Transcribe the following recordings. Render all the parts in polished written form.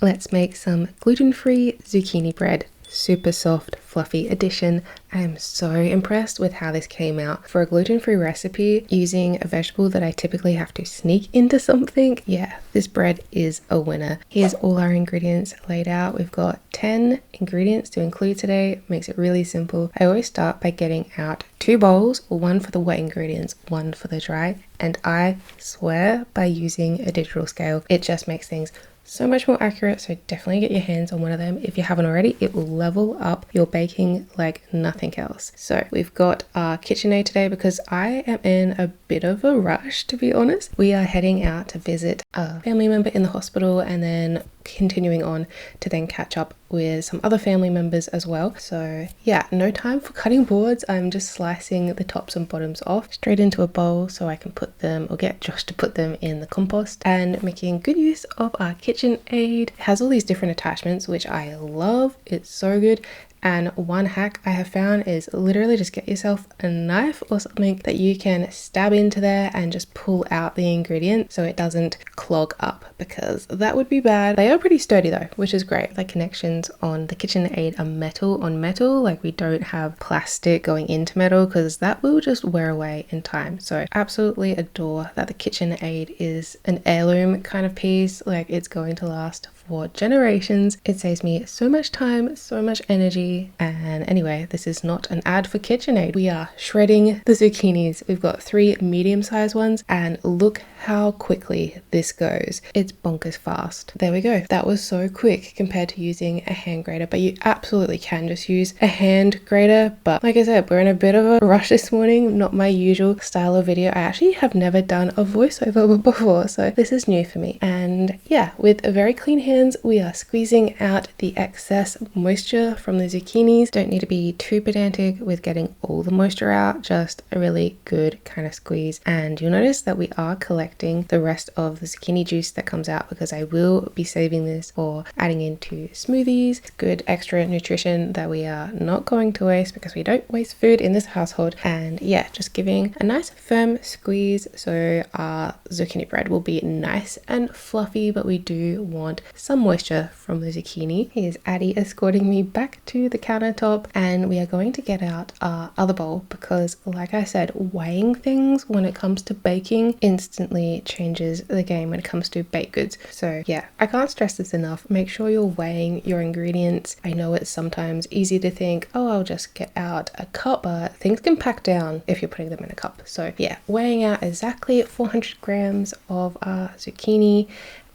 Let's make some gluten-free zucchini bread. Super soft, fluffy addition. I'm so impressed with how this came out. For a gluten-free recipe using a vegetable that I typically have to sneak into something, yeah, this bread is a winner. Here's all our ingredients laid out. We've got 10 ingredients to include today. Makes it really simple. I always start by getting out 2 bowls, one for the wet ingredients, one for the dry, and I swear by using a digital scale, it just makes things so much more accurate. So definitely get your hands on one of them if you haven't already. It will level up your baking like nothing else. So we've got our KitchenAid today because I am in a bit of a rush, to be honest. We are heading out to visit a family member in the hospital and then continuing on to then catch up with some other family members as well. So yeah, no time for cutting boards. I'm just slicing the tops and bottoms off straight into a bowl so I can put them, or get Josh to put them in the compost, and making good use of our KitchenAid. It has all these different attachments which I love. It's so good. And one hack I have found is literally just get yourself a knife or something that you can stab into there and just pull out the ingredient so it doesn't clog up, because that would be bad. They are pretty sturdy though, which is great. The connections on the KitchenAid are metal on metal, like we don't have plastic going into metal because that will just wear away in time. So absolutely adore that the KitchenAid is an heirloom kind of piece. Like it's going to last for generations. It saves me so much time, so much energy. And anyway, this is not an ad for KitchenAid. We are shredding the zucchinis. We've got 3 medium-sized ones, and look how quickly this goes. It's bonkers fast. There we go. That was so quick compared to using a hand grater, but you absolutely can just use a hand grater. But like I said, we're in a bit of a rush this morning, not my usual style of video. I actually have never done a voiceover before, so this is new for me. And yeah, with a very clean hand, we are squeezing out the excess moisture from the zucchinis. Don't need to be too pedantic with getting all the moisture out, just a really good kind of squeeze. And you'll notice that we are collecting the rest of the zucchini juice that comes out, because I will be saving this for adding into smoothies. It's good extra nutrition that we are not going to waste, because we don't waste food in this household. And yeah, just giving a nice firm squeeze so our zucchini bread will be nice and fluffy, but we do want some moisture from the zucchini. Here's Addie escorting me back to the countertop, and we are going to get out our other bowl because, like I said, weighing things when it comes to baking instantly changes the game when it comes to baked goods. So yeah, I can't stress this enough. Make sure you're weighing your ingredients. I know it's sometimes easy to think, oh, I'll just get out a cup, but things can pack down if you're putting them in a cup. So yeah, weighing out exactly 400 grams of our zucchini.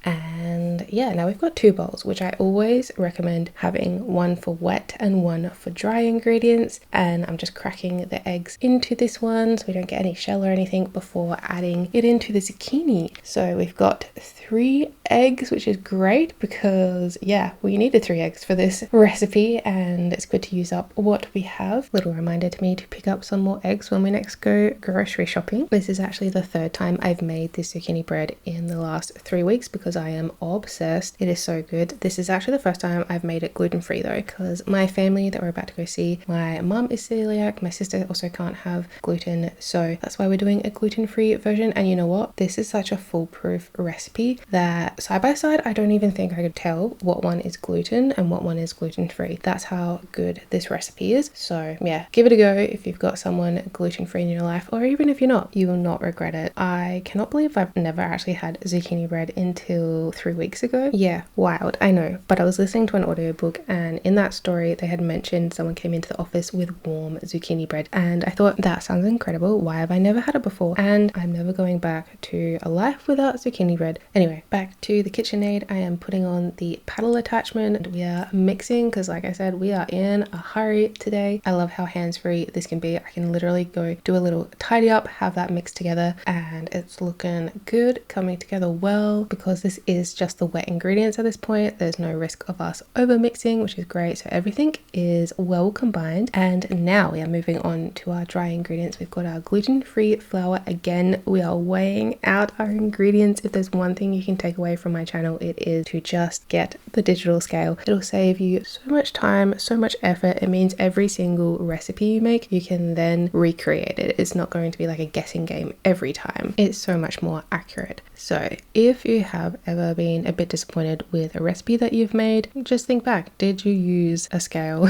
And yeah, now we've got 2 bowls, which I always recommend having, one for wet and one for dry ingredients. And I'm just cracking the eggs into this one so we don't get any shell or anything before adding it into the zucchini. So we've got 3 eggs, which is great because yeah, we needed 3 eggs for this recipe, and it's good to use up what we have. Little reminder to me to pick up some more eggs when we next go grocery shopping. This is actually the 3rd time I've made this zucchini bread in the last 3 weeks because I am obsessed. It is so good. This is actually the first time I've made it gluten-free though, because my family that we're about to go see, my mum is celiac, my sister also can't have gluten, so that's why we're doing a gluten-free version. And you know what? This is such a foolproof recipe that side by side, I don't even think I could tell what one is gluten and what one is gluten-free. That's how good this recipe is. So yeah, give it a go if you've got someone gluten-free in your life, or even if you're not, you will not regret it. I cannot believe I've never actually had zucchini bread until 3 weeks ago. Yeah, wild, I know. But I was listening to an audiobook, and in that story they had mentioned someone came into the office with warm zucchini bread, and I thought that sounds incredible. Why have I never had it before? And I'm never going back to a life without zucchini bread. Anyway, back to the KitchenAid. I am putting on the paddle attachment and we are mixing because, like I said, we are in a hurry today. I love how hands-free this can be. I can literally go do a little tidy up, have that mixed together, and it's looking good, coming together well, because this is just the wet ingredients at this point. There's no risk of us over mixing, which is great. So everything is well combined. And now we are moving on to our dry ingredients. We've got our gluten-free flour. Again, we are weighing out our ingredients. If there's one thing you can take away from my channel, it is to just get the digital scale. It'll save you so much time, so much effort. It means every single recipe you make, you can then recreate it. It's not going to be like a guessing game every time. It's so much more accurate. So if you have ever been a bit disappointed with a recipe that you've made, just think back. Did you use a scale?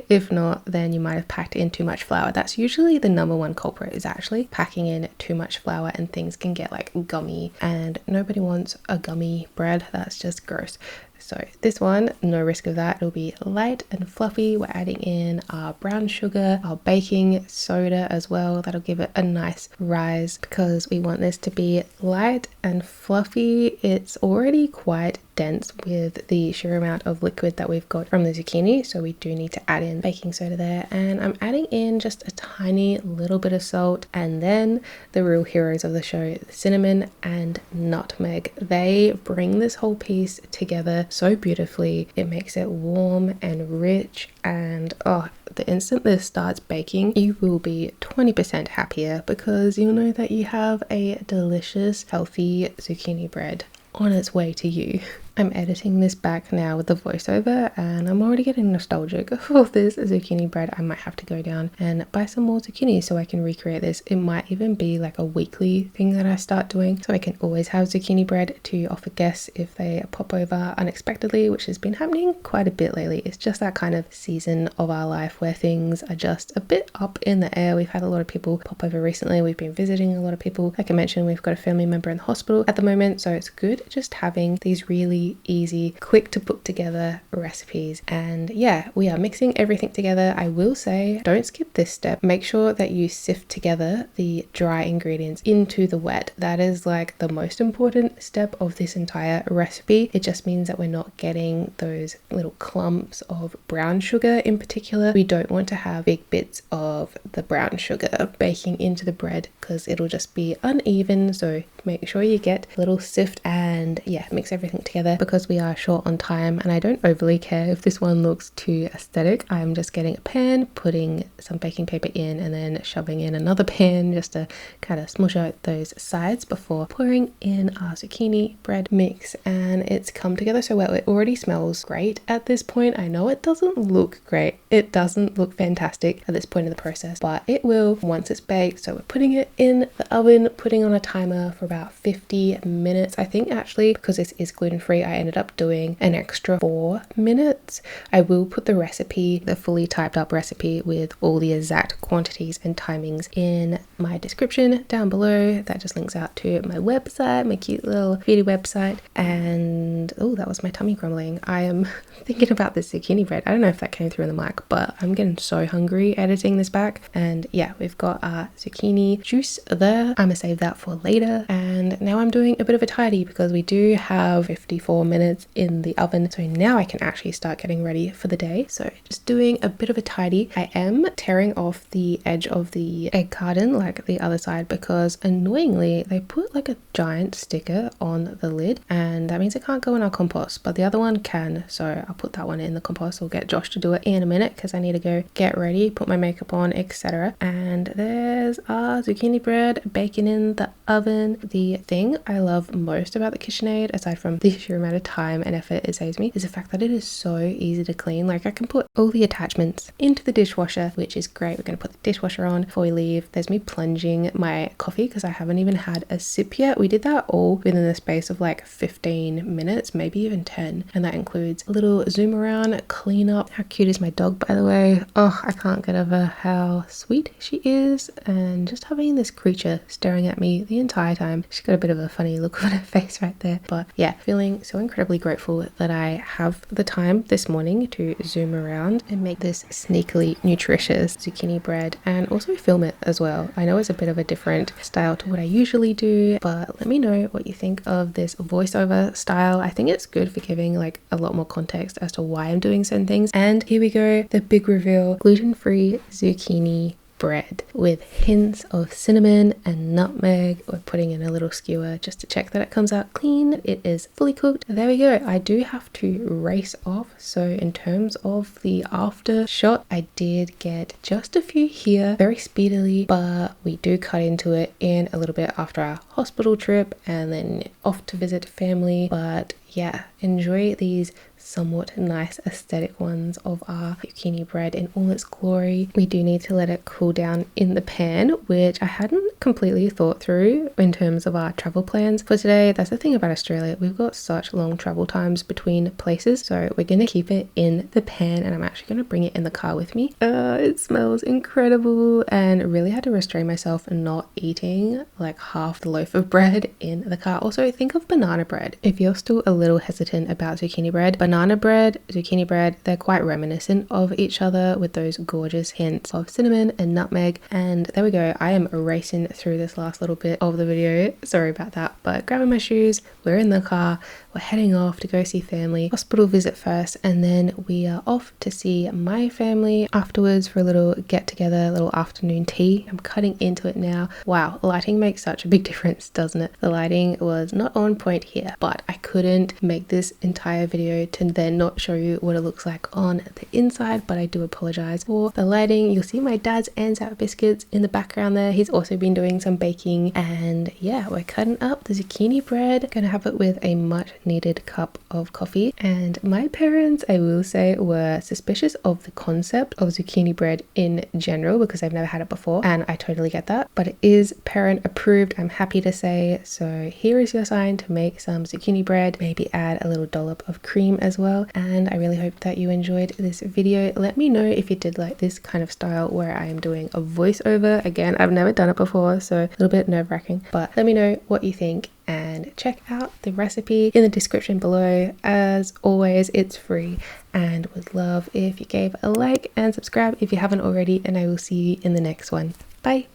If not, then you might have packed in too much flour. That's usually the number one culprit, is actually packing in too much flour, and things can get like gummy, and nobody wants a gummy bread. That's just gross. So this one, no risk of that. It'll be light and fluffy. We're adding in our brown sugar, our baking soda as well. That'll give it a nice rise because we want this to be light and fluffy. It's already quite dense with the sheer amount of liquid that we've got from the zucchini, so we do need to add in baking soda there. And I'm adding in just a tiny little bit of salt, and then the real heroes of the show, the cinnamon and nutmeg. They bring this whole piece together so beautifully. It makes it warm and rich, and oh, the instant this starts baking, you will be 20% happier because you'll know that you have a delicious, healthy zucchini bread on its way to you. I'm editing this back now with the voiceover, and I'm already getting nostalgic for this zucchini bread. I might have to go down and buy some more zucchini so I can recreate this. It might even be like a weekly thing that I start doing, so I can always have zucchini bread to offer guests if they pop over unexpectedly, which has been happening quite a bit lately. It's just that kind of season of our life where things are just a bit up in the air. We've had a lot of people pop over recently. We've been visiting a lot of people. Like I mentioned, we've got a family member in the hospital at the moment, so it's good just having these really easy, quick to put together recipes. And yeah, we are mixing everything together. I will say, don't skip this step. Make sure that you sift together the dry ingredients into the wet. That is like the most important step of this entire recipe. It just means that we're not getting those little clumps of brown sugar in particular. We don't want to have big bits of the brown sugar baking into the bread because it'll just be uneven. So make sure you get a little sift and yeah, mix everything together because we are short on time, and I don't overly care if this one looks too aesthetic. I'm just getting a pan, putting some baking paper in, and then shoving in another pan just to kind of smush out those sides before pouring in our zucchini bread mix. And it's come together so well. It already smells great at this point. I know it doesn't look great. It doesn't look fantastic at this point in the process, but it will once it's baked. So we're putting it in the oven, putting on a timer for about 50 minutes. I think actually because this is gluten-free, I ended up doing an extra 4 minutes. I will put the recipe, the fully typed up recipe with all the exact quantities and timings in my description down below. That just links out to my website, my cute little beauty website. And oh, that was my tummy grumbling. I am thinking about this zucchini bread. I don't know if that came through in the mic, but I'm getting so hungry editing this back. And yeah, we've got our zucchini juice there. I'm gonna save that for later. And now I'm doing a bit of a tidy because we do have 54 minutes in the oven, so now I can actually start getting ready for the day. So just doing a bit of a tidy. I am tearing off the edge of the egg carton, like the other side, because annoyingly they put like a giant sticker on the lid, and that means it can't go in our compost, but the other one can. So I'll put that one in the compost. I'll get Josh to do it in a minute because I need to go get ready, put my makeup on, etc. And there's our zucchini bread baking in the oven. The thing I love most about the KitchenAid, aside from the sheer amount of time and effort it saves me, is the fact that it is so easy to clean. Like I can put all the attachments into the dishwasher, which is great. We're going to put the dishwasher on before we leave. There's me plunging my coffee because I haven't even had a sip yet. We did that all within the space of like 15 minutes, maybe even 10. And that includes a little zoom around, clean up. How cute is my dog, by the way? Oh, I can't get over how sweet she is. And just having this creature staring at me the entire time. She's got a bit of a funny look on her face right there. But yeah, feeling so incredibly grateful that I have the time this morning to zoom around and make this sneakily nutritious zucchini bread and also film it as well. I know it's a bit of a different style to what I usually do, but let me know what you think of this voiceover style. I think it's good for giving like a lot more context as to why I'm doing certain things. And here we go, the big reveal: gluten-free zucchini bread with hints of cinnamon and nutmeg. We're putting in a little skewer just to check that it comes out clean. It is fully cooked. There we go. I do have to race off, so in terms of the after shot, I did get just a few here very speedily, but we do cut into it in a little bit after our hospital trip and then off to visit family. But yeah, enjoy these somewhat nice aesthetic ones of our zucchini bread in all its glory. We do need to let it cool down in the pan, which I hadn't completely thought through in terms of our travel plans for today. That's the thing about Australia, we've got such long travel times between places, so we're gonna keep it in the pan, and I'm actually gonna bring it in the car with me. It smells incredible, and really had to restrain myself and not eating like half the loaf of bread in the car. Also, think of banana bread. If you're still a little hesitant about zucchini bread, banana bread, zucchini bread, they're quite reminiscent of each other with those gorgeous hints of cinnamon and nutmeg. And there we go, I am racing through this last little bit of the video, sorry about that, but grabbing my shoes, we're in the car, we're heading off to go see family. Hospital visit first, and then we are off to see my family afterwards for a little get together, a little afternoon tea. I'm cutting into it now. Wow, lighting makes such a big difference, doesn't it? The lighting was not on point here, but I couldn't make this entire video to then not show you what it looks like on the inside, but I do apologize for the lighting. You'll see my dad's Anzac biscuits in the background there. He's also been doing some baking, and yeah, we're cutting up the zucchini bread. Gonna have it with a much needed cup of coffee. And my parents, I will say, were suspicious of the concept of zucchini bread in general because I've never had it before, and I totally get that, but it is parent approved, I'm happy to say. So here is your sign to make some zucchini bread, maybe add a little dollop of cream as well. And I really hope that you enjoyed this video. Let me know if you did like this kind of style where I am doing a voiceover. Again, I've never done it before, so a little bit nerve-wracking, but let me know what you think, and check out the recipe in the description below. As always, it's free, and would love if you gave a like and subscribe if you haven't already, and I will see you in the next one. Bye.